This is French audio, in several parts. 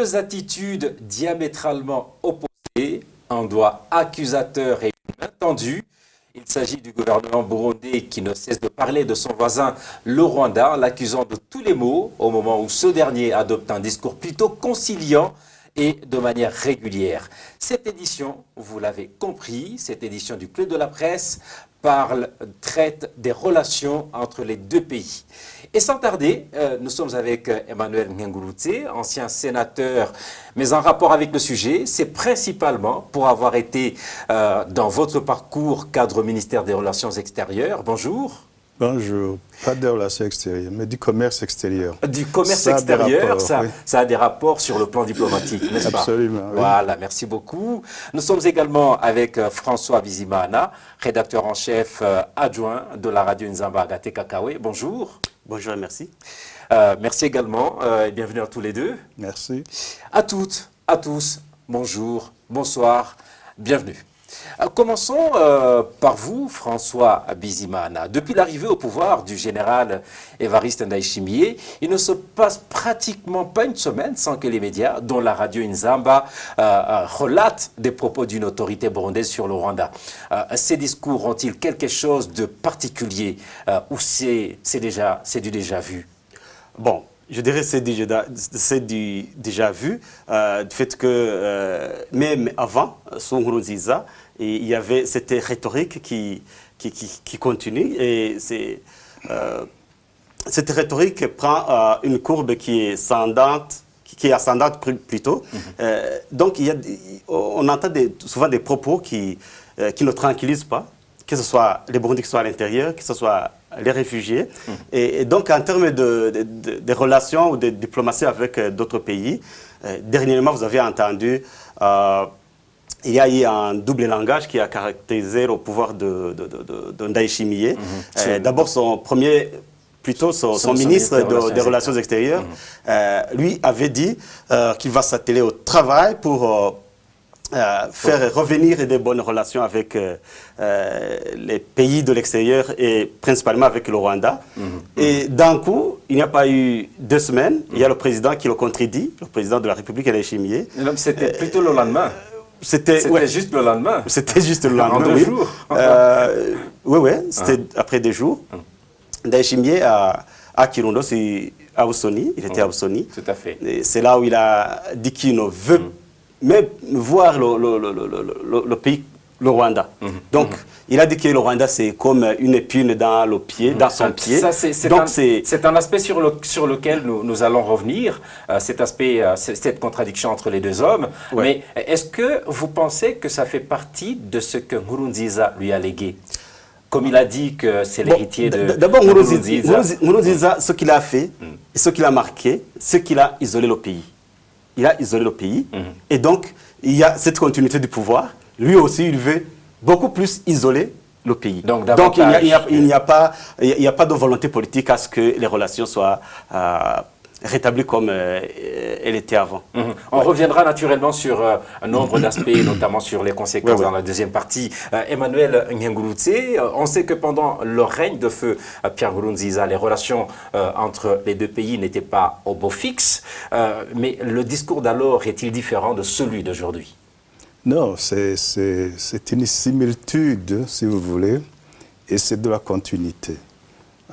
Deux attitudes diamétralement opposées, un doigt accusateur et une main tendue. Il s'agit du gouvernement burundais qui ne cesse de parler de son voisin, le Rwanda, l'accusant de tous les maux, au moment où ce dernier adopte un discours plutôt conciliant et de manière régulière. Cette édition, vous l'avez compris, cette édition du Club de la Presse traite des relations entre les deux pays. Et sans tarder, nous sommes avec Emmanuel Ngengurutse, ancien sénateur, mais en rapport avec le sujet, c'est principalement pour avoir été dans votre parcours cadre ministère des Relations extérieures. Bonjour. Bonjour, pas des relations extérieures, mais du commerce extérieur. Du commerce extérieur, ça a des rapports sur le plan diplomatique, n'est-ce pas? Absolument. Oui. Voilà, merci beaucoup. Nous sommes également avec François Bizimana, rédacteur en chef adjoint de la radio Nzamba Agaté Kakawe. Bonjour. Bonjour et merci. Merci également et bienvenue à tous les deux. Merci. À toutes, à tous, bonjour, bonsoir, bienvenue. Commençons par vous, François Bizimana. Depuis l'arrivée au pouvoir du général Évariste Ndayishimiye, il ne se passe pratiquement pas une semaine sans que les médias, dont la radio Nzamba, relatent des propos d'une autorité burundaise sur le Rwanda. Ces discours ont-ils quelque chose de particulier ou c'est du déjà vu? Bon, je dirais que c'est du déjà vu, du fait que même avant, sous Nkurunziza, il y avait cette rhétorique qui continue et cette rhétorique prend une courbe qui est ascendante, plutôt. Donc on entend souvent des propos qui ne tranquillisent pas, que ce soit les Burundais qui sont à l'intérieur, que ce soit les réfugiés. Et donc, en termes de relations ou de diplomatie avec d'autres pays, dernièrement, vous avez entendu, il y a eu un double langage qui a caractérisé le pouvoir de Ndayishimiye. D'abord, son ministre des Relations extérieures, lui avait dit qu'il va s'atteler au travail pour faire revenir des bonnes relations avec les pays de l'extérieur et principalement avec le Rwanda. Et d'un coup, il n'y a pas eu 2 semaines, il y a le président qui le contredit, le président de la République Ndayishimiye. C'était plutôt le lendemain. C'était juste le lendemain. C'était juste le lendemain. En 2 jours. Oui, c'était après 2 jours. Ndayishimiye à Kirundo, à Oussoni, il était à Oussoni. Tout à fait. C'est là où il a dit qu'il ne veut même voir le pays, le Rwanda. Donc, il a dit que le Rwanda, c'est comme une épine dans le pied, dans son pied. C'est un aspect sur lequel nous allons revenir, cet aspect, cette contradiction entre les deux hommes. Ouais. Mais est-ce que vous pensez que ça fait partie de ce que Nkurunziza lui a légué? Comme il a dit que c'est l'héritier de D'abord, Nkurunziza, ce qu'il a fait, ce qu'il a marqué, c'est qu'il a isolé le pays. Il a isolé le pays. Et donc, il y a cette continuité du pouvoir. Lui aussi, il veut beaucoup plus isoler le pays. Donc il n'y a pas de volonté politique à ce que les relations soient rétablies comme elles étaient avant. On reviendra naturellement sur un nombre d'aspects, notamment sur les conséquences dans la deuxième partie. Emmanuel Ngengurutse, on sait que pendant le règne de feu Pierre Nkurunziza, les relations entre les deux pays n'étaient pas au beau fixe, mais le discours d'alors est-il différent de celui d'aujourd'hui? Non, c'est une similitude, si vous voulez, et c'est de la continuité.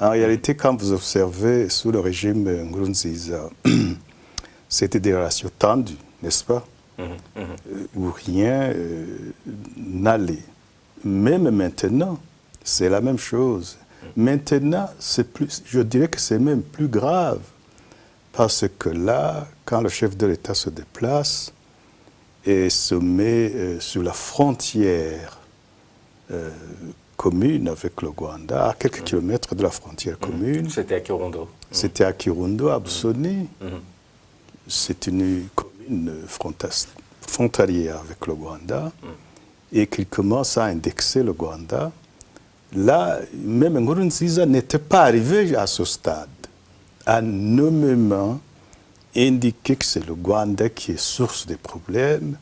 En réalité, quand vous observez sous le régime Nkurunziza, c'était des relations tendues, n'est-ce pas? Où rien n'allait. Même maintenant, c'est la même chose. Maintenant, je dirais que c'est même plus grave. Parce que là, quand le chef de l'État se déplace et se met sur la frontière commune avec le Rwanda, à quelques kilomètres de la frontière commune. C'était à Kirundo. C'était à Kirundo, à Busoni. C'est une commune frontalière avec le Rwanda. Et qu'il commence à indexer le Rwanda. Là, même Nkurunziza n'était pas arrivé à ce stade, à nommément indiquer que c'est le Rwanda qui est source des problèmes,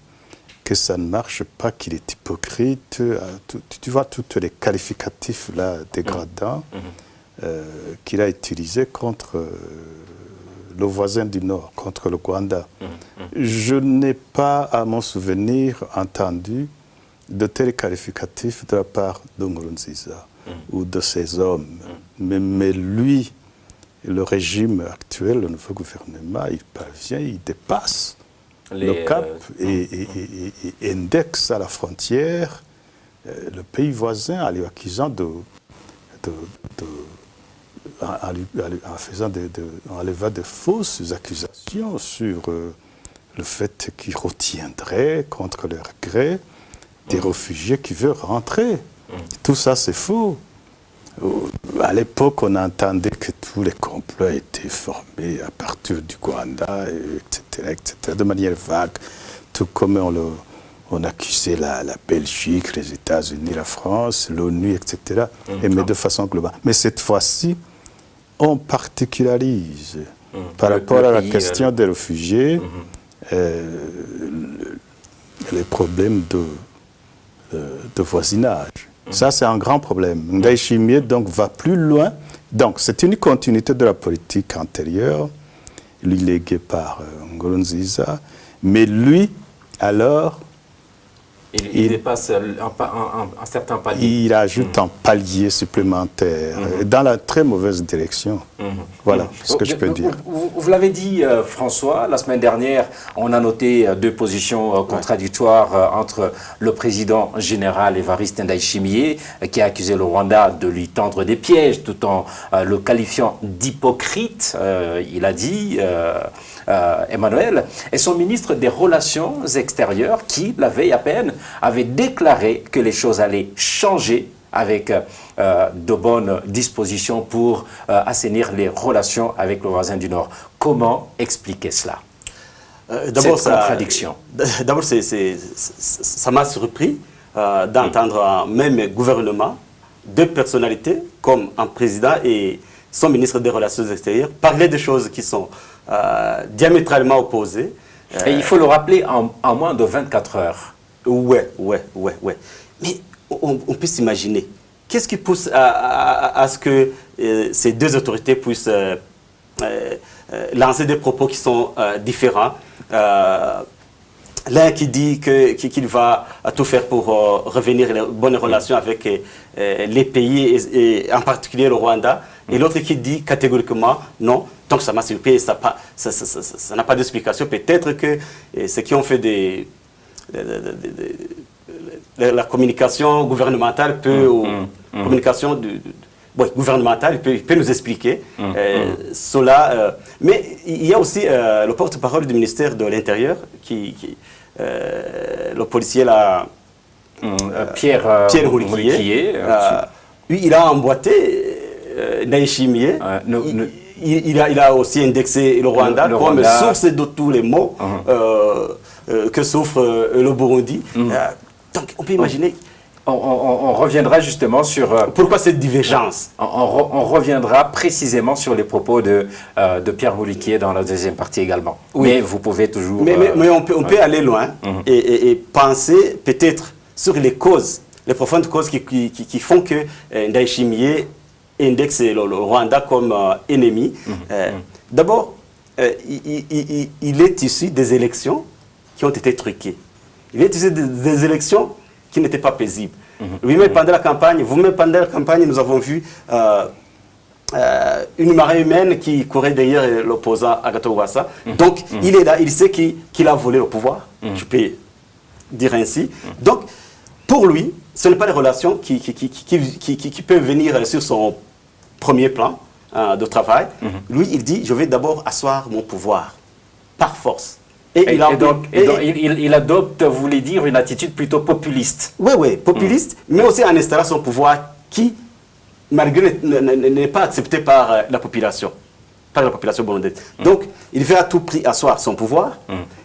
que ça ne marche pas, qu'il est hypocrite. Tu vois tous les qualificatifs là, dégradants qu'il a utilisés contre le voisin du Nord, contre le Rwanda. Je n'ai pas, à mon souvenir, entendu de tels qualificatifs de la part de Nkurunziza ou de ses hommes. Mais lui, le régime actuel, le nouveau gouvernement, il parvient, il dépasse le cap et indexe à la frontière le pays voisin en lui accusant en faisant en levant de fausses accusations sur le fait qu'il retiendrait, contre le regret, des réfugiés qui veulent rentrer. Tout ça, c'est faux. À l'époque, on entendait que tous les complots étaient formés à partir du Rwanda, etc., de manière vague, tout comme on accusait la Belgique, les États-Unis, la France, l'ONU, etc., mais de façon globale. Mais cette fois-ci, on particularise par rapport à la question des réfugiés les problèmes de voisinage. Ça, c'est un grand problème. Ndayishimiye, donc, va plus loin. Donc, c'est une continuité de la politique antérieure, lui léguée par Nkurunziza. Mais lui, alors... Il dépasse un certain palier. Il ajoute un palier supplémentaire dans la très mauvaise direction. Voilà ce que je peux dire. Vous l'avez dit, François, la semaine dernière, on a noté deux positions contradictoires entre le président général Évariste Ndayishimiye, qui a accusé le Rwanda de lui tendre des pièges, tout en le qualifiant d'hypocrite, il a dit... Emmanuel, et son ministre des Relations extérieures qui, la veille à peine, avait déclaré que les choses allaient changer avec de bonnes dispositions pour assainir les relations avec le voisin du Nord. Comment expliquer cela? Cette contradiction. D'abord, ça m'a surpris d'entendre un même gouvernement, deux personnalités, comme un président et son ministre des Relations extérieures, parler de choses qui sont diamétralement opposées. Et il faut le rappeler en moins de 24 heures. Ouais. Mais on peut s'imaginer. Qu'est-ce qui pousse à ce que ces deux autorités puissent lancer des propos qui sont différents? L'un qui dit qu'il va tout faire pour revenir à bonnes relations avec les pays, et en particulier le Rwanda, et l'autre qui dit catégoriquement non. Donc ça m'a surpris, ça n'a pas d'explication. Peut-être que ceux qui ont fait la communication gouvernementale communication gouvernementale peut nous expliquer cela. Mais il y a aussi le porte-parole du ministère de l'Intérieur, le policier là, Pierre Nkurikiye. Lui, il a emboîté Ndayishimiye. Il a aussi indexé le Rwanda comme source de tous les maux que souffre le Burundi. Donc, on peut imaginer... On reviendra justement sur... Pourquoi cette divergence? On reviendra précisément sur les propos de Pierre Nkurikiye dans la deuxième partie également. Oui. Mais vous pouvez toujours... Mais on peut aller loin et penser peut-être sur les causes, les profondes causes qui font que Ndayishimiye indexe le Rwanda comme ennemi. D'abord, il est issu des élections qui ont été truquées. Il est issu des élections qui n'étaient pas paisibles. Lui-même, pendant la campagne, vous-même, pendant la campagne, nous avons vu une marée humaine qui courait derrière l'opposant Agathon Rwasa. Donc, il est là, il sait qu'il a volé le pouvoir, je peux dire ainsi. Donc, pour lui, ce n'est pas des relations qui peuvent venir sur son premier plan de travail. Lui, il dit, je vais d'abord asseoir mon pouvoir, par force. Il adopte, vous voulez dire, une attitude plutôt populiste. Oui, populiste, mais aussi en installant son pouvoir qui, malgré, n'est pas accepté par la population burundaise. Donc, il veut à tout prix asseoir son pouvoir.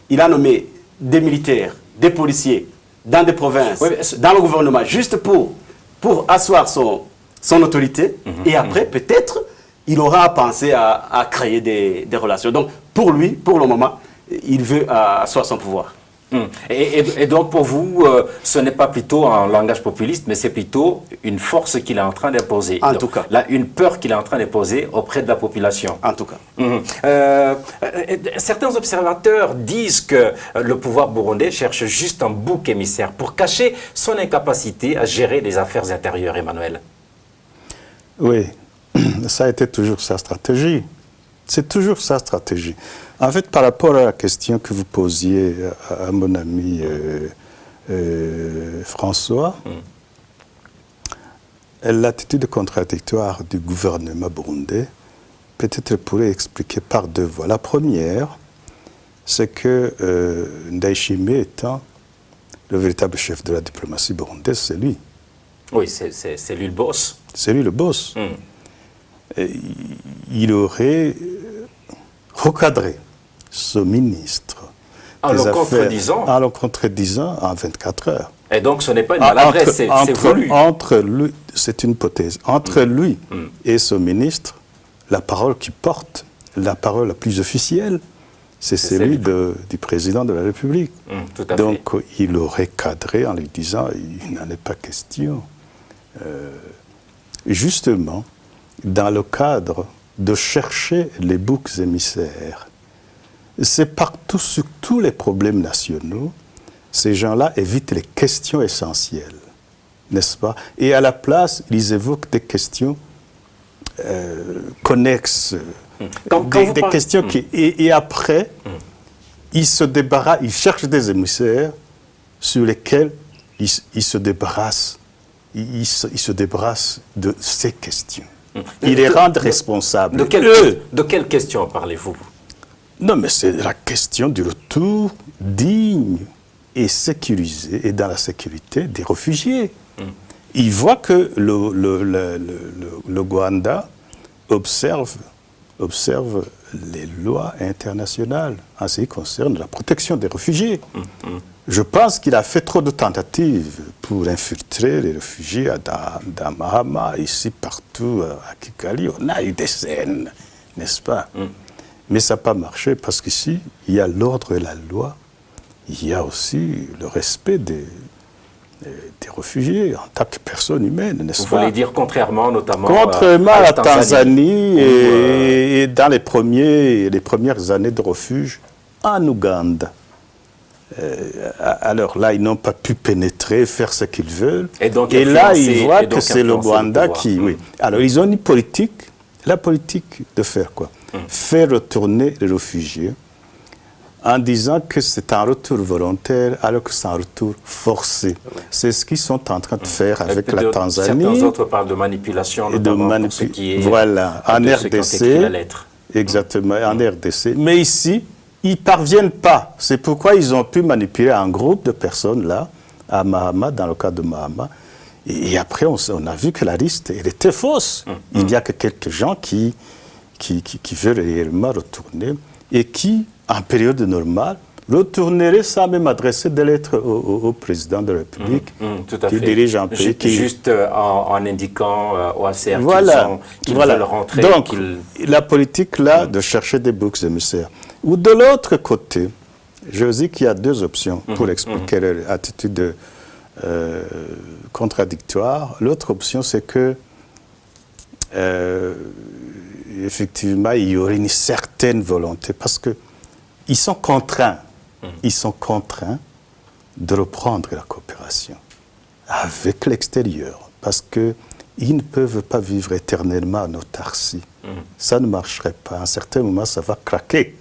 Il a nommé des militaires, des policiers, dans des provinces, dans le gouvernement, juste pour asseoir son autorité. Et après, peut-être, il aura pensé à créer des relations. Donc, pour lui, pour le moment, il veut asseoir son pouvoir. Et donc pour vous, ce n'est pas plutôt un langage populiste, mais c'est plutôt une force qu'il est en train d'imposer. En tout cas. Là, une peur qu'il est en train d'imposer auprès de la population. En tout cas. Certains observateurs disent que le pouvoir burundais cherche juste un bouc émissaire pour cacher son incapacité à gérer les affaires intérieures, Emmanuel. Oui, ça a été toujours sa stratégie. C'est toujours sa stratégie. En fait, par rapport à la question que vous posiez à mon ami François, l'attitude contradictoire du gouvernement burundais peut-être pourrait expliquer par deux voies. La première, c'est que Ndayishimiye étant le véritable chef de la diplomatie burundaise, c'est lui. Oui, c'est lui le boss. C'est lui le boss. Et il aurait recadré ce ministre en le contredisant. En le contredisant en 24 heures. Et donc ce n'est pas une maladresse, c'est voulu. Entre lui, c'est une hypothèse. Entre lui et ce ministre, la parole qu'il porte, la parole la plus officielle, c'est celle du président de la République. Tout à donc fait. il aurait cadré en lui disant il n'en est pas question. Justement, dans le cadre de chercher les boucs émissaires, c'est partout sur tous les problèmes nationaux, ces gens-là évitent les questions essentielles, n'est-ce pas? Et à la place, ils évoquent des questions connexes, des questions qui... Et après, ils se débarrassent, ils cherchent des émissaires sur lesquels ils se débarrassent. Ils se débarrassent de ces questions. Ils les rendent responsables. De quelle question parlez-vous? Non, mais c'est la question du retour digne et sécurisé, et dans la sécurité des réfugiés. Ils voient que le Rwanda observe les lois internationales en ce qui concerne la protection des réfugiés. Je pense qu'il a fait trop de tentatives pour infiltrer les réfugiés dans Mahama, ici, partout, à Kigali. On a eu des scènes, n'est-ce pas? Mais ça n'a pas marché parce qu'ici, il y a l'ordre et la loi. Il y a aussi le respect des réfugiés en tant que personnes humaines, n'est-ce pas? Vous voulez dire contrairement, notamment à la Tanzanie et dans les premières années de refuge en Ouganda. Alors là, ils n'ont pas pu pénétrer, faire ce qu'ils veulent. Et là, ils voient que c'est le Rwanda qui... Oui. Alors, ils ont une politique, la politique de faire quoi? Faire retourner les réfugiés en disant que c'est un retour volontaire alors que c'est un retour forcé. C'est ce qu'ils sont en train de faire avec la Tanzanie. Certains autres parlent de manipulation, notamment pour ce qui est voilà, en RDC. Exactement, en RDC. Mais ici, ils ne parviennent pas. C'est pourquoi ils ont pu manipuler un groupe de personnes là, à Mahama, dans le cas de Mahama. Et après, on a vu que la liste, elle était fausse. Il n'y a que quelques gens qui veulent réellement retourner et qui, en période normale, retourneraient sans même adresser des lettres au président de la République qui dirige un pays. Juste en indiquant au ACR qu'ils veulent rentrer. Donc, la politique là de chercher des boucs émissaires. Ou de l'autre côté, je dis qu'il y a deux options pour expliquer leur attitude contradictoire. L'autre option, c'est que effectivement, il y aurait une certaine volonté parce que ils sont contraints de reprendre la coopération avec l'extérieur parce qu'ils ne peuvent pas vivre éternellement en autarcie. Ça ne marcherait pas. À un certain moment, ça va craquer.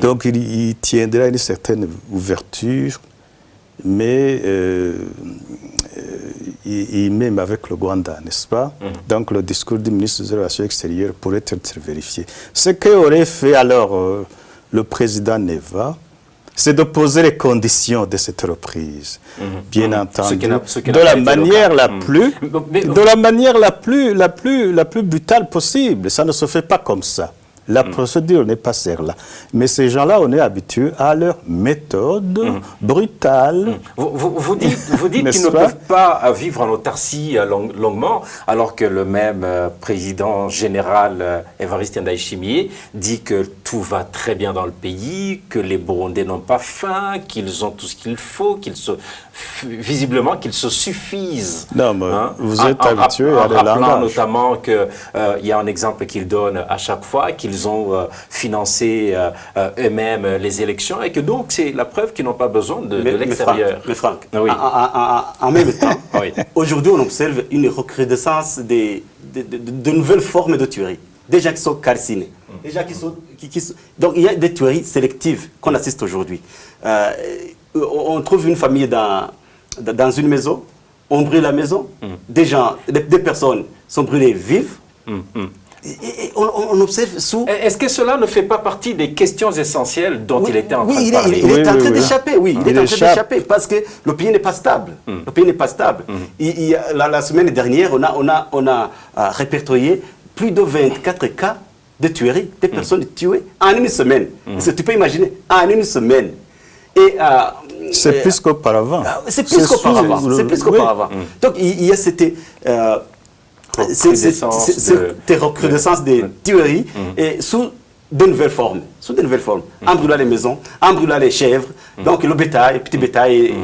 Donc, il tiendra une certaine ouverture, mais même avec le Rwanda, n'est-ce pas? Donc, le discours du ministre des Relations extérieures pourrait être vérifié. Ce qu'aurait fait alors le président Neva, c'est de poser les conditions de cette reprise, bien entendu, de la manière la plus brutale possible. Ça ne se fait pas comme ça. La procédure n'est pas celle-là. Mais ces gens-là, on est habitué à leur méthode brutale. Vous dites qu'ils ne peuvent pas vivre en autarcie longuement, alors que le même président général Évariste Ndayishimiye dit que tout va très bien dans le pays, que les Burundais n'ont pas faim, qu'ils ont tout ce qu'il faut, visiblement qu'ils se suffisent. Non, mais vous êtes habitué à des langages. Notamment qu'il y a un exemple qu'il donne à chaque fois, qu'ils ont financé eux-mêmes les élections et que donc c'est la preuve qu'ils n'ont pas besoin de l'extérieur. Mais Franck, oui. en même temps, oui. Aujourd'hui on observe une recrudescence de nouvelles formes de tuerie. Des gens qui sont calcinés, des gens qui sont... Donc il y a des tueries sélectives qu'on assiste aujourd'hui. On trouve une famille dans une maison, on brûle la maison, des personnes sont brûlées vives. Et on observe sous... Est-ce que cela ne fait pas partie des questions essentielles dont il était en train de parler? Il est en train d'échapper, oui. Il est en train d'échapper parce que le pays n'est pas stable. Le pays n'est pas stable. La semaine dernière, on a répertorié plus de 24 cas de tuerie, des personnes tuées en une semaine. Tu peux imaginer, en une semaine. C'est plus qu'auparavant. C'est plus qu'auparavant. Donc il y a cette recrudescence des tueries et sous de nouvelles formes. En brûlant les maisons, en brûlant les chèvres, donc le bétail, petit bétail.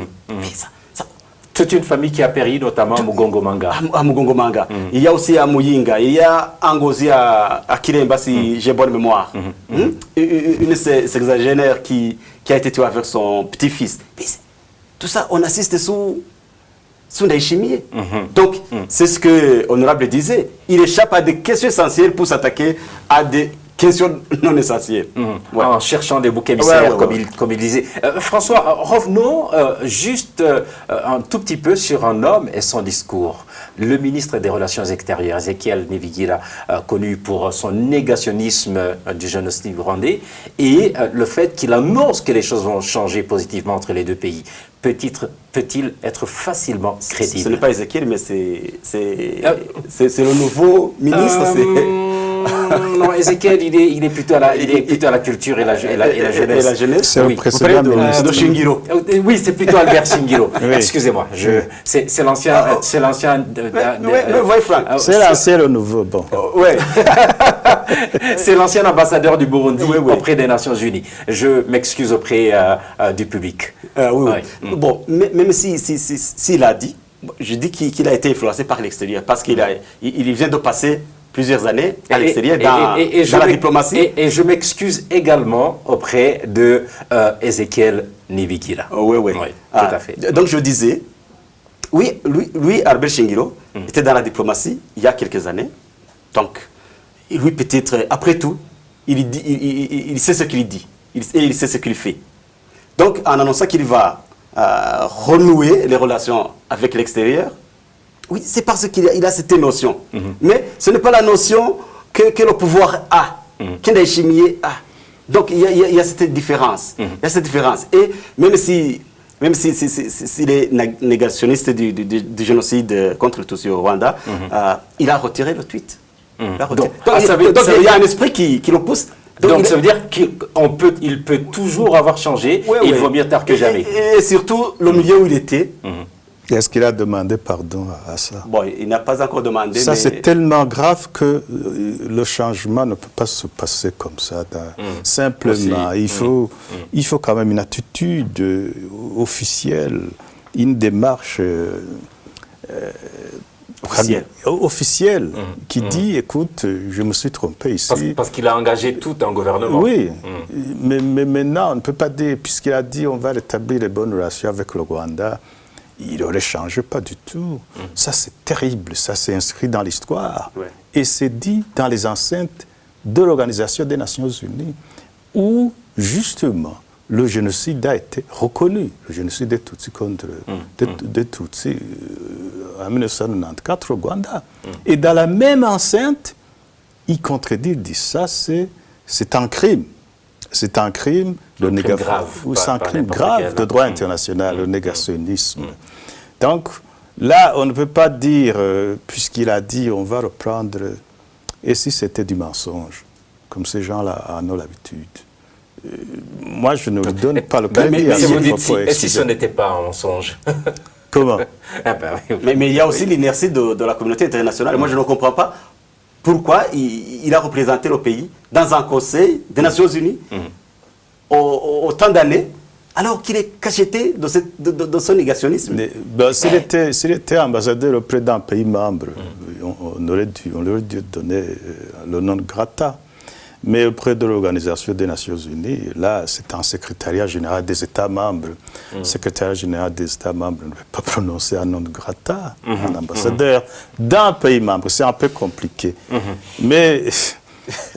Toute une famille qui a péri, notamment à Mugongomanga. À Mugongomanga. Il y a aussi à Muyinga, il y a à Ngozi, à Kiremba, si j'ai bonne mémoire. Une sexagénaire qui a été tuée avec son petit-fils. Tout ça, on assiste sous Ndayishimiye. Donc, c'est ce que l'honorable disait. Il échappe à des questions essentielles pour s'attaquer à des questions non essentielles. En cherchant des boucs émissaires, comme il disait. François, revenons juste un tout petit peu sur un homme et son discours. Le ministre des Relations extérieures, Ezekiel Nivigira, connu pour son négationnisme du génocide burundais, et le fait qu'il annonce que les choses vont changer positivement entre les deux pays. Peut-il être facilement crédible? Ce n'est pas Ezekiel, mais c'est le nouveau ministre. Non, Ezekiel, il est plutôt à la culture et la jeunesse. C'est le précédent ministre de Shingiro. Oui, c'est plutôt Albert Shingiro. Excusez-moi, c'est l'ancien. C'est l'ancien le nouveau. Bon. C'est l'ancien ambassadeur du Burundi auprès des Nations Unies. Je m'excuse auprès du public. Bon, même s'il a dit, je dis qu'il a été influencé par l'extérieur parce qu'il vient de passer plusieurs années à l'extérieur dans la diplomatie. Et je m'excuse également auprès de Ezekiel Nivigira. Oui, tout à fait. Donc je disais, oui, lui Albert Shingiro, était dans la diplomatie il y a quelques années. Donc, lui peut-être, après tout, il sait ce qu'il dit. Il sait ce qu'il fait. Donc, en annonçant qu'il va renouer les relations avec l'extérieur, oui, c'est parce qu'il a cette notion. Mais ce n'est pas la notion que le pouvoir a, que Ndayishimiye a. Donc, il y a cette différence. Il y a cette différence. Et même s'il est négationniste du génocide contre le Tutsi au Rwanda, il a retiré le tweet. Donc, il y a un esprit qui le pousse. Donc ça veut dire qu'il peut toujours avoir changé, et il vaut mieux tard que jamais. Et surtout, le milieu où il était. Est-ce qu'il a demandé pardon à ça? Bon, il n'a pas encore demandé. Ça, c'est tellement grave que le changement ne peut pas se passer comme ça. Simplement, il faut quand même une attitude officielle, une démarche officiel qui dit, écoute, je me suis trompé ici. Parce qu'il a engagé tout un gouvernement. Oui, mais maintenant, on ne peut pas dire, puisqu'il a dit on va rétablir les bonnes relations avec le Rwanda, il ne les change pas du tout. Ça, c'est terrible, ça c'est inscrit dans l'histoire. Et c'est dit dans les enceintes de l'Organisation des Nations Unies, où, justement, le génocide a été reconnu, le génocide des Tutsis contre des Tutsis en 1994 au Rwanda. Et dans la même enceinte, il contredit, il dit ça, c'est un crime. C'est un crime de négation. C'est un crime grave de droit international, le négationnisme. Donc là, on ne peut pas dire, puisqu'il a dit on va reprendre, et si c'était du mensonge? comme ces gens-là en ont l'habitude. Moi, je ne lui donne pas le Mais crédit à si son vous dites propos. et si ce n'était pas un mensonge? Comment? Ah ben oui. Mais il y a aussi l'inertie de la communauté internationale. Moi, je ne comprends pas pourquoi il a représenté le pays dans un conseil des Nations Unies autant d'années, alors qu'il est cacheté de son négationnisme. S'il était ambassadeur auprès d'un pays membre, on aurait dû donner le nom de grata. Mais auprès de l'Organisation des Nations Unies, là, c'est un secrétariat général des États membres. Le secrétariat général des États membres ne peut pas prononcer un nom de grata, un ambassadeur d'un pays membre. C'est un peu compliqué. Mais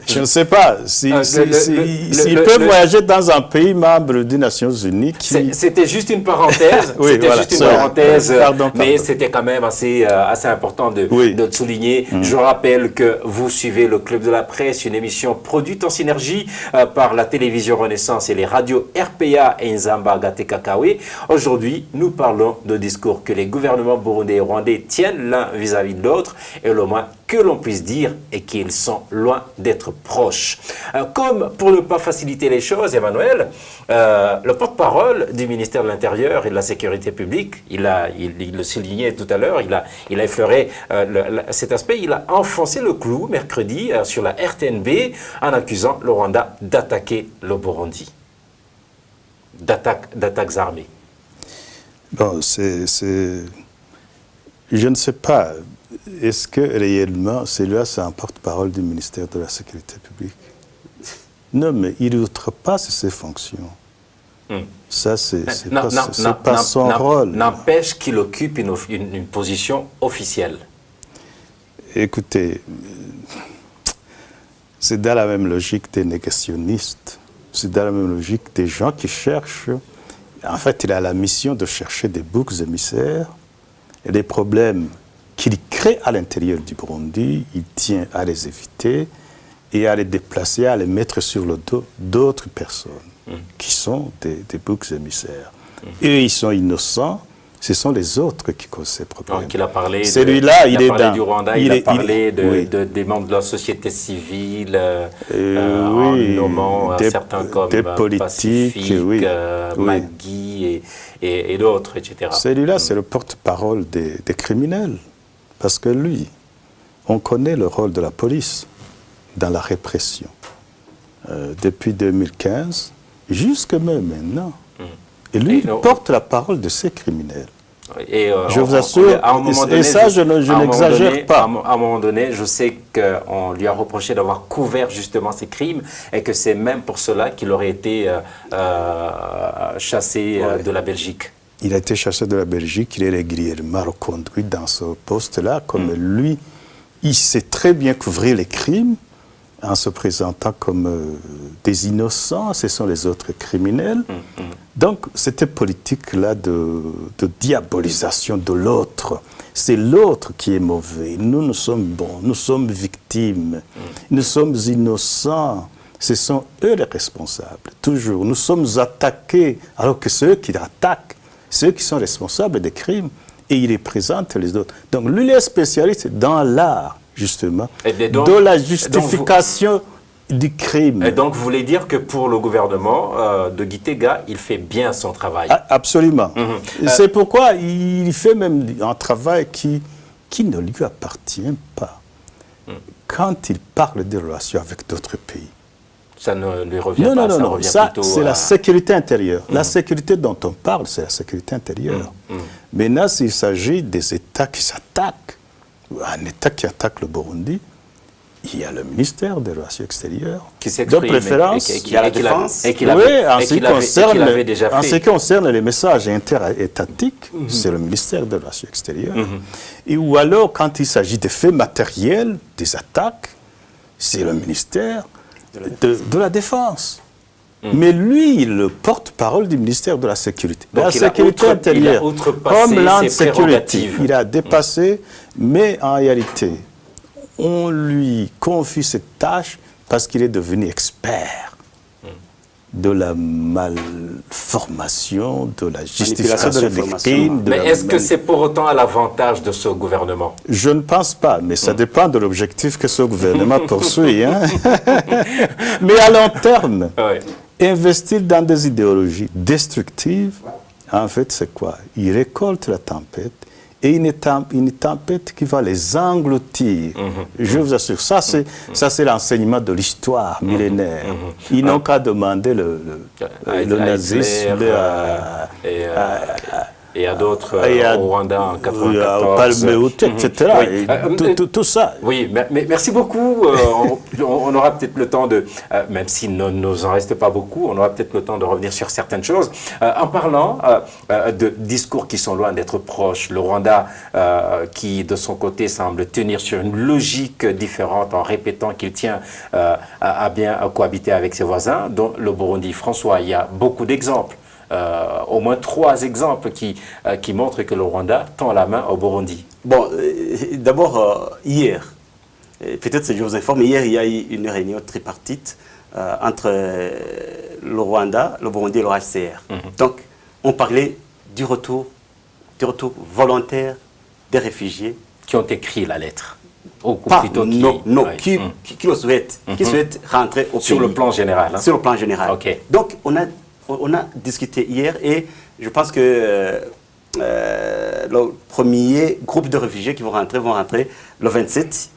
je ne sais pas s'il peut voyager dans un pays membre des Nations Unies. C'était juste une parenthèse. Oui, c'était voilà, juste une parenthèse. Pardon. Mais c'était quand même assez important de le souligner. Je rappelle que vous suivez le Club de la Presse, une émission produite en synergie par la télévision Renaissance et les radios RPA et Nzamba Gate Kakawe. Aujourd'hui, nous parlons de discours que les gouvernements burundais et rwandais tiennent l'un vis-à-vis de l'autre, et le moins que l'on puisse dire est qu'ils sont loin d'être proches. Comme pour ne pas faciliter les choses, Emmanuel, le porte-parole du ministère de l'Intérieur et de la Sécurité publique, il le soulignait tout à l'heure, il a effleuré cet aspect, il a enfoncé le clou mercredi sur la RTNB en accusant le Rwanda d'attaquer le Burundi, d'attaques armées. Bon, je ne sais pas. Est-ce que réellement, celui-là, c'est un porte-parole du ministère de la Sécurité publique? Non, mais il outrepasse ses fonctions. Ça, c'est pas son rôle. N'empêche qu'il occupe une position officielle. Écoutez, c'est dans la même logique des négationnistes. C'est dans la même logique des gens qui cherchent. En fait, il a la mission de chercher des boucs émissaires et des problèmes qu'il crée à l'intérieur du Burundi, il tient à les éviter et à les déplacer, à les mettre sur le dos d'autres personnes qui sont des boucs émissaires. Eux, ils sont innocents, ce sont les autres qui causent ces problèmes. Donc, il a parlé du Rwanda, il a parlé des membres de la société civile, en nommant certains comme des politiques, Pacifique, Magui et d'autres, etc. Celui-là, c'est le porte-parole des criminels. Parce que lui, on connaît le rôle de la police dans la répression. Depuis 2015, jusque même maintenant. Et lui, il porte la parole de ces criminels. Et je vous assure, et ça, je n'exagère pas. À un moment donné, je sais qu'on lui a reproché d'avoir couvert justement ces crimes et que c'est même pour cela qu'il aurait été chassé de la Belgique. Il a été chassé de la Belgique, il est régulièrement reconduit dans ce poste-là, comme lui, il sait très bien couvrir les crimes en se présentant comme des innocents, ce sont les autres criminels. Donc, cette politique-là de diabolisation de l'autre, c'est l'autre qui est mauvais. Nous sommes bons, nous sommes victimes, nous sommes innocents. Ce sont eux les responsables, toujours. Nous sommes attaqués, alors que c'est eux qui attaquent. Ceux qui sont responsables des crimes, et il les présente les autres. Donc, lui, il est spécialiste dans l'art, justement, de la justification du crime. Et donc, vous voulez dire que pour le gouvernement de Gitega, il fait bien son travail? Absolument. C'est pourquoi il fait même un travail qui ne lui appartient pas. Quand il parle des relations avec d'autres pays, ça ne lui revient pas, ça revient plutôt c'est la sécurité intérieure. La sécurité dont on parle, c'est la sécurité intérieure. Maintenant, s'il s'agit des États qui s'attaquent, un État qui attaque le Burundi, il y a le ministère des Relations extérieures, qui s'exprime, de préférence, et qui a la défense, et qui en ce qui fait. concerne les messages interétatiques, c'est le ministère des Relations extérieures. Ou alors, quand il s'agit des faits matériels, des attaques, c'est le ministère de la Défense. Mais lui, le porte-parole du ministère de la Sécurité. Donc la sécurité intérieure, Homeland Security, il a dépassé, mais en réalité, on lui confie cette tâche parce qu'il est devenu expert de la malformation, de la justification de des l'information. crimes. Mais est-ce que c'est pour autant à l'avantage de ce gouvernement? Je ne pense pas, mais ça dépend de l'objectif que ce gouvernement poursuit. Hein. Mais à long terme, Oui. investir dans des idéologies destructives, en fait, c'est quoi? Ils récoltent la tempête. Et une tempête qui va les engloutir. Je vous assure, ça c'est l'enseignement de l'histoire millénaire. Ils n'ont qu'à demander le nazisme Et à d'autres, au Rwanda en 94. Au Palmeuti, etc. Oui. Tout ça. Oui, mais merci beaucoup. On aura peut-être le temps de, même s'il ne nous en reste pas beaucoup, on aura peut-être le temps de revenir sur certaines choses. En parlant de discours qui sont loin d'être proches, le Rwanda qui, de son côté, semble tenir sur une logique différente en répétant qu'il tient à bien cohabiter avec ses voisins, dont le Burundi. François, il y a beaucoup d'exemples. Au moins 3 exemples qui montrent que le Rwanda tend la main au Burundi. Bon, d'abord, hier, peut-être je vous informe, hier il y a eu une réunion tripartite entre le Rwanda, le Burundi et le HCR. Donc, on parlait du retour volontaire des réfugiés. Qui ont écrit la lettre. Ou Pas, plutôt qui le souhaitent, qui souhaitent rentrer au pays. Sur le plan général. Hein. Sur le plan général. Okay. Donc, on a discuté hier et je pense que le premier groupe de réfugiés qui vont rentrer le 27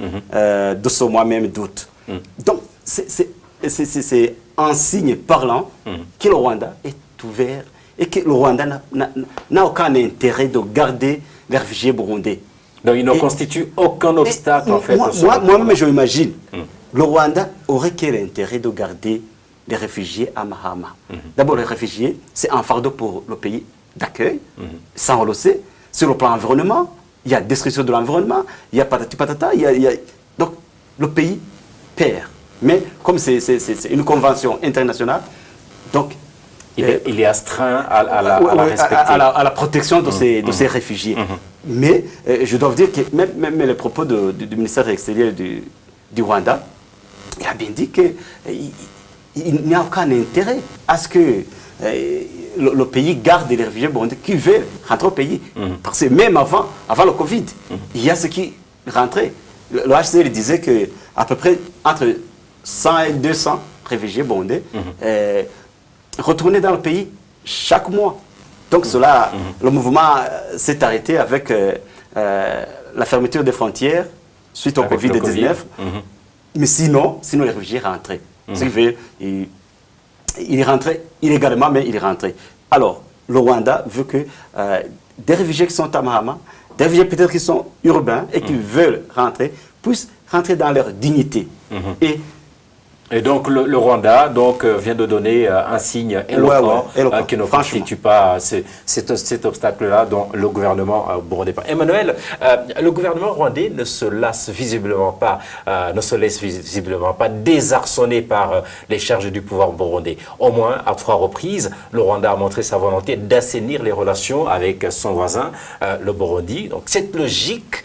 de ce mois même d'août. Donc, c'est un signe parlant que le Rwanda est ouvert et que le Rwanda n'a aucun intérêt de garder les réfugiés burundais. Donc, il ne constitue aucun obstacle, en fait. Moi-même, je m'imagine, le Rwanda aurait quel intérêt de garder les réfugiés à Mahama. D'abord, les réfugiés, c'est un fardeau pour le pays d'accueil, ça on le sait. Sur le plan environnement, il y a destruction de l'environnement, il y a patati patata, donc le pays perd. Mais comme c'est une convention internationale, donc il est astreint à la respecter. À la protection de ces réfugiés. Mais je dois vous dire que même les propos du ministère de l'Extérieur du Rwanda, il a bien dit qu'il n'y a aucun intérêt à ce que le pays garde les réfugiés burundais qui veulent rentrer au pays. Parce que même avant le Covid, il y a ceux qui rentraient. Le HCR disait qu'à peu près entre 100 et 200 réfugiés burundais retournaient dans le pays chaque mois. Donc le mouvement s'est arrêté avec la fermeture des frontières suite au Covid-19. Mais sinon les réfugiés rentraient. Ce qui fait il est rentré illégalement, mais il est rentré. Alors, le Rwanda veut que des réfugiés qui sont à Mahama, des réfugiés peut-être qui sont urbains et qui veulent rentrer, puissent rentrer dans leur dignité. Et donc le Rwanda vient de donner un signe éloquent qui ne constitue pas cet obstacle-là dont le gouvernement burundais. Emmanuel, le gouvernement rwandais ne se laisse visiblement pas désarçonner par les charges du pouvoir burundais. Au moins à 3 reprises, le Rwanda a montré sa volonté d'assainir les relations avec son voisin, le Burundi. Donc cette logique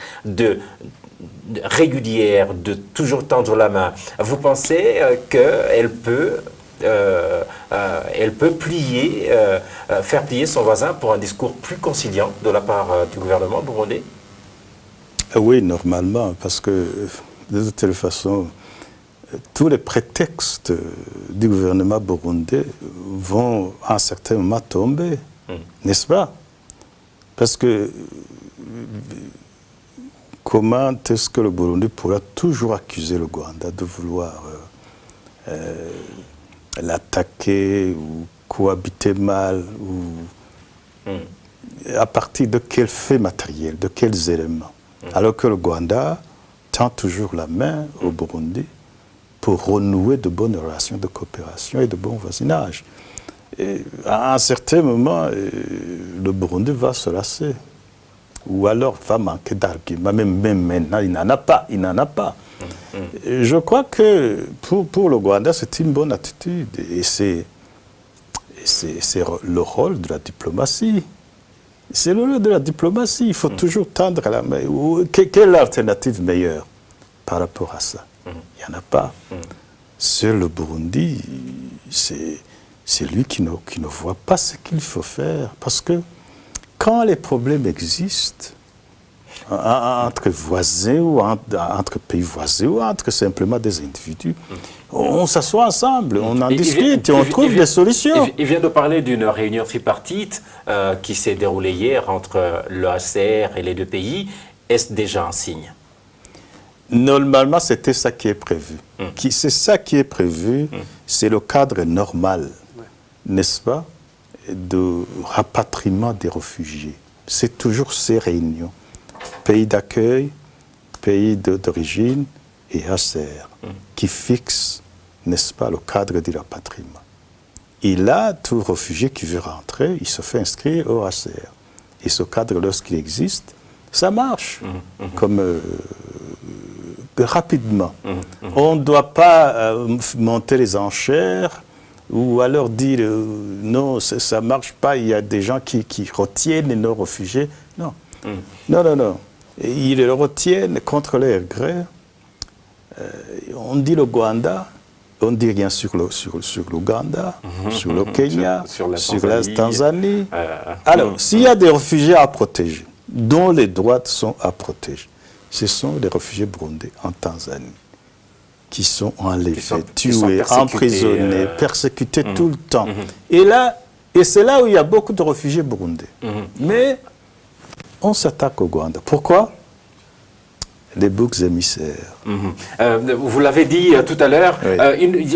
régulière, de toujours tendre la main, vous pensez qu'elle peut faire plier son voisin pour un discours plus conciliant de la part du gouvernement burundais? Oui, normalement, parce que de toute façon, tous les prétextes du gouvernement burundais vont à un certain moment tomber, n'est-ce pas? Parce que comment est-ce que le Burundi pourra toujours accuser le Rwanda de vouloir l'attaquer ou cohabiter mal à partir de quels faits matériels, de quels éléments? Alors que le Rwanda tend toujours la main au Burundi pour renouer de bonnes relations de coopération et de bon voisinage. Et à un certain moment, le Burundi va se lasser. Ou alors va manquer d'arguments. Même maintenant, il n'en a pas. Je crois que pour le Rwanda, c'est une bonne attitude. Et c'est le rôle de la diplomatie. C'est le rôle de la diplomatie. Il faut toujours tendre la main. Quelle est l'alternative meilleure par rapport à ça? Il n'y en a pas. Seul le Burundi, c'est lui qui ne voit pas ce qu'il faut faire. Parce que quand les problèmes existent, entre voisins ou entre pays voisins ou entre simplement des individus, on s'assoit ensemble, on en discute et on trouve des solutions. Il vient de parler d'une réunion tripartite qui s'est déroulée hier entre l'OACR et les deux pays. Est-ce déjà un signe? Normalement, c'était ça qui est prévu. C'est ça qui est prévu, c'est le cadre normal, n'est-ce pas, de rapatriement des réfugiés. C'est toujours ces réunions. Pays d'accueil, pays d'origine et HCR, qui fixent, n'est-ce pas, le cadre du rapatriement. Et là, tout réfugié qui veut rentrer, il se fait inscrire au HCR. Et ce cadre, lorsqu'il existe, ça marche, comme rapidement. On ne doit pas monter les enchères ou alors dire non, ça ne marche pas, il y a des gens qui retiennent nos réfugiés. Non. Non. Ils le retiennent contre leur gré. On dit le Rwanda, on ne dit rien sur l'Ouganda, sur le Kenya, sur la Tanzanie. Alors, s'il y a des réfugiés à protéger, dont les droits sont à protéger, ce sont les réfugiés burundais en Tanzanie, qui sont enlevés, tués, emprisonnés, persécutés tout le temps. Et c'est là où il y a beaucoup de réfugiés burundais. Mais on s'attaque au Rwanda. Pourquoi? Les boucs émissaires. Vous l'avez dit tout à l'heure, oui.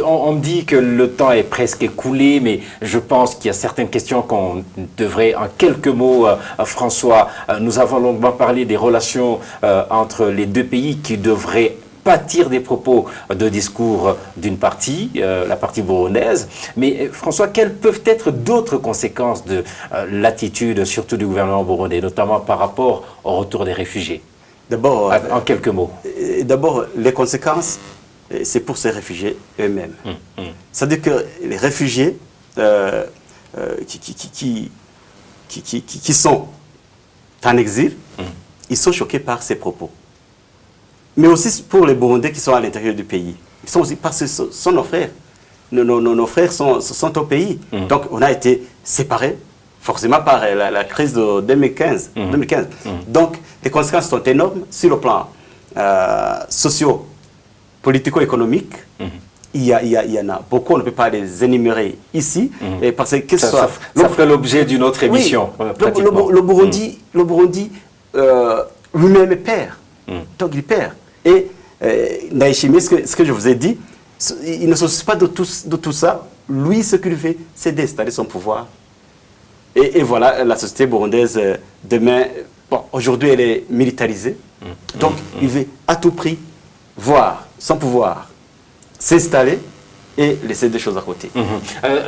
On me dit que le temps est presque écoulé, mais je pense qu'il y a certaines questions qu'on devrait, en quelques mots, François, nous avons longuement parlé des relations entre les deux pays qui devraient pâtir des propos de discours d'une partie, la partie burundaise. Mais François, quelles peuvent être d'autres conséquences de l'attitude, surtout du gouvernement burundais, notamment par rapport au retour des réfugiés? D'abord, en quelques mots. D'abord, les conséquences, c'est pour ces réfugiés eux-mêmes. C'est-à-dire que les réfugiés qui sont en exil, ils sont choqués par ces propos. Mais aussi pour les Burundais qui sont à l'intérieur du pays. Ils sont aussi, parce que ce sont nos frères. Nos frères sont au pays. Donc, on a été séparés, forcément par la crise de 2015. Donc, les conséquences sont énormes sur le plan socio-politico-économique. Il y en a beaucoup, on ne peut pas les énumérer ici. Parce que ça ferait l'objet d'une autre émission. Oui, le Burundi lui-même perd. Donc, il perd. Et Ndayishimiye, ce que je vous ai dit, il ne se soucie pas de tout ça. Lui, ce qu'il fait, c'est d'installer son pouvoir. Et voilà, la société burundaise, demain, aujourd'hui, elle est militarisée. Donc, il veut à tout prix voir son pouvoir s'installer et laisser des choses à côté.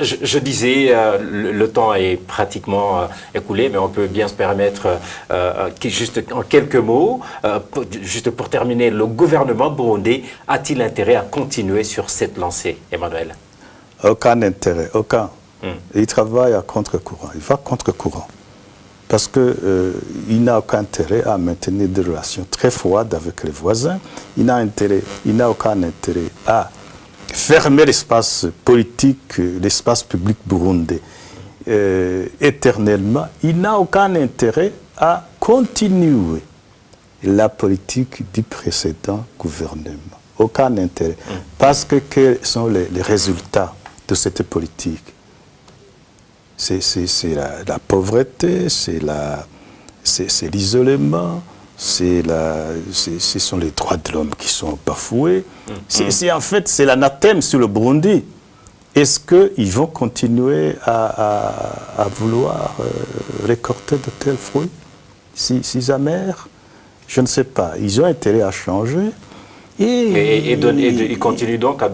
Je disais, le temps est pratiquement écoulé, mais on peut bien se permettre, juste en quelques mots, juste pour terminer, le gouvernement burundais a-t-il intérêt à continuer sur cette lancée, Emmanuel? Aucun intérêt, aucun. Il travaille à contre-courant, il va contre-courant. Parce qu'il n'a aucun intérêt à maintenir des relations très froides avec les voisins. Il n'a aucun intérêt à fermer l'espace politique, l'espace public burundais éternellement. Il n'a aucun intérêt à continuer la politique du précédent gouvernement. Aucun intérêt. Parce que quels sont les résultats de cette politique? C'est la pauvreté, c'est l'isolement, ce sont les droits de l'homme qui sont bafoués. En fait, c'est l'anathème sur le Burundi. Est-ce qu'ils vont continuer à vouloir récolter de tels fruits si amers? Je ne sais pas. Ils ont intérêt à changer. Et ils continuent donc à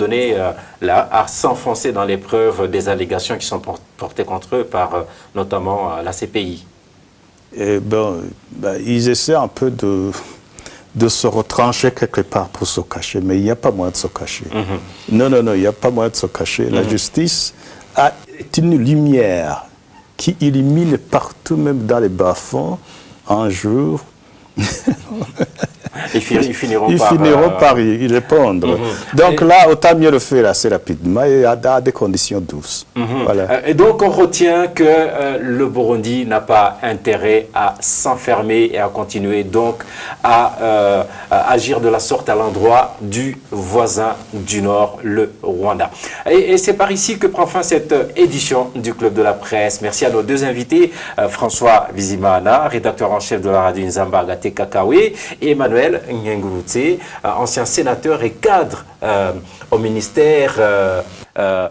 s'enfoncer dans l'épreuve des allégations qui sont portées contre eux par notamment la CPI. Ils essaient un peu de se retrancher quelque part pour se cacher, mais il n'y a pas moyen de se cacher. Non, il n'y a pas moyen de se cacher. La justice est une lumière qui illumine partout, même dans les bas-fonds, un jour. Ils finiront ils par, finiront par y répondre. Donc là, autant mieux le faire assez rapidement et à des conditions douces. Voilà. Et donc, on retient que le Burundi n'a pas intérêt à s'enfermer et à continuer donc à agir de la sorte à l'endroit du voisin du Nord, le Rwanda. Et c'est par ici que prend fin cette édition du Club de la Presse. Merci à nos deux invités, François Bizimana, rédacteur en chef de la radio Nzamba Agate Kakawe, et Emmanuel Ngengurutse, ancien sénateur et cadre au ministère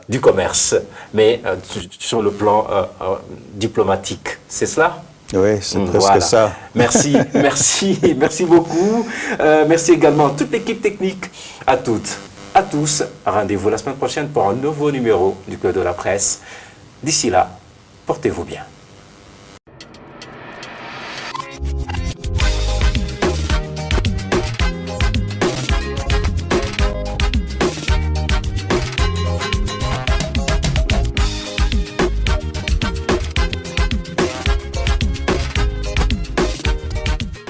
du Commerce, mais sur le plan diplomatique. C'est cela? Oui, c'est presque ça. Merci, merci beaucoup. Merci également à toute l'équipe technique, à toutes, à tous. Rendez-vous la semaine prochaine pour un nouveau numéro du Club de la Presse. D'ici là, portez-vous bien.